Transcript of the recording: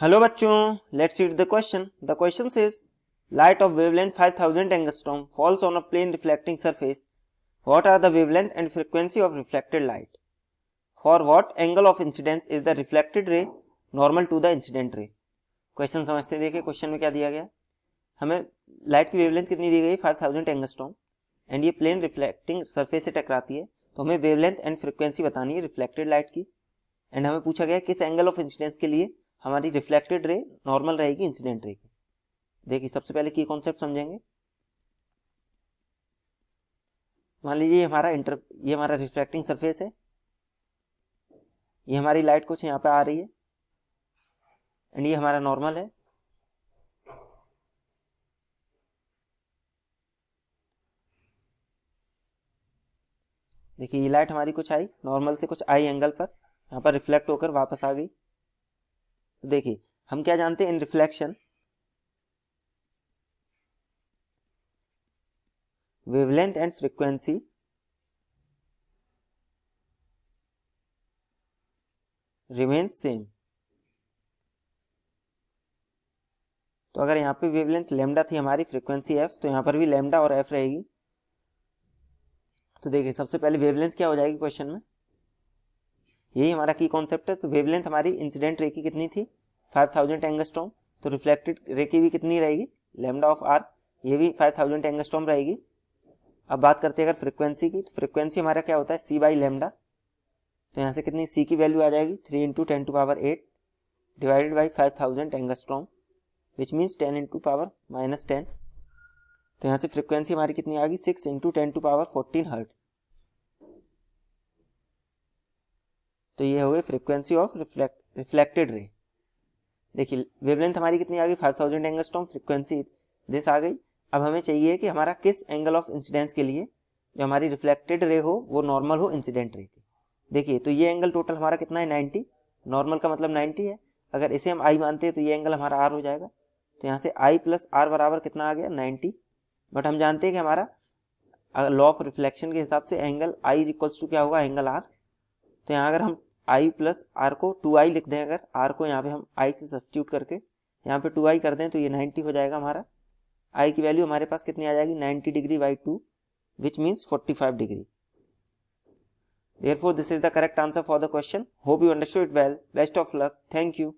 Hello बच्चों, let's read the question. The question says light of wavelength 5000 angstrom falls on a plane reflecting surface. What are the wavelength and frequency of reflected light? For what angle of incidence is the reflected ray normal to the incident ray? Question समझते देखिए. Question में क्या दिया गया, हमें light की wavelength कितनी दी गई 5000 एंगस्ट्रॉम एंड ये प्लेन रिफ्लेक्टिंग सरफेस से टकराती है, तो हमें वेवलेंथ एंड फ्रीक्वेंसी बतानी है रिफ्लेक्टेड लाइट की. एंड हमें पूछा गया किस एंगल ऑफ इंसिडेंस के लिए हमारी रिफ्लेक्टेड रे नॉर्मल रहेगी इंसिडेंट रे की. देखिए सबसे पहले की कॉन्सेप्ट समझेंगे. मान लीजिए ये हमारा रिफ्लेक्टिंग सरफेस है, ये हमारी लाइट कुछ यहाँ पे आ रही है एंड ये हमारा नॉर्मल है. देखिए ये लाइट हमारी कुछ आई नॉर्मल से, कुछ आई एंगल पर, यहाँ पर रिफ्लेक्ट होकर वापस आ गई. तो देखिए हम क्या जानते हैं, इन reflection wavelength and frequency remains same. तो अगर यहाँ पे वेवलेंथ लेमडा थी हमारी, फ्रीक्वेंसी एफ, तो यहाँ पर भी लेमडा और एफ रहेगी. तो देखिए सबसे पहले वेवलेंथ क्या हो जाएगी क्वेश्चन में, यही हमारा की कॉन्सेप्ट है. तो वेवलेंथ हमारी इंसिडेंट रे की कितनी थी 5000 एंगस्ट्रॉम, तो रिफ्लेक्टेड रे की भी कितनी रहेगी लेमडा ऑफ आर, ये भी 5000 एंगस्ट्रॉम रहेगी. अब बात करते हैं अगर फ्रीक्वेंसी की, तो फ्रीक्वेंसी हमारा क्या होता है सी बाई लेमडा. तो यहाँ से कितनी सी की वैल्यू आ जाएगी 3 into 10⁸ divided by 5000 angstrom which means 10 into power -10. तो यहाँ से फ्रीक्वेंसी हमारी कितनी आ गई 6 इंटू 10⁻14 हर्ट्ज. तो ये हो गई फ्रीक्वेंसी ऑफ रिफ्लेक्टेड रे. देखिए वेवलेंथ हमारी कितनी आ गई 5000 एंगस्ट्रॉम, फ्रीक्वेंसी दिस आ गई. अब हमें चाहिए कि हमारा किस एंगल ऑफ इंसिडेंस के लिए जो हमारी रिफ्लेक्टेड रे हो वो नॉर्मल हो इंसिडेंट रे की. देखिए तो ये एंगल टोटल हमारा कितना है 90, नॉर्मल का मतलब 90 है. अगर इसे हम आई मानते हैं तो ये एंगल हमारा आर हो जाएगा. तो यहाँ से आई प्लस आर बराबर कितना आ गया 90. बट हम जानते हैं कि हमारा लॉ ऑफ रिफ्लेक्शन के हिसाब से एंगल आई इक्वल्स टू क्या होगा एंगल आर. तो यहाँ अगर हम आई प्लस आर को 2i लिख दें, अगर आर को यहाँ पे हम आई से सब्स्टिट्यूट करके यहाँ पे 2i कर दें तो ये 90 हो जाएगा हमारा. आई की वैल्यू हमारे पास कितनी आ जाएगी 90 degree by 2 which means 45 degree. Therefore, this is the correct answer for the question. Hope you understood it well. Best of luck. Thank you.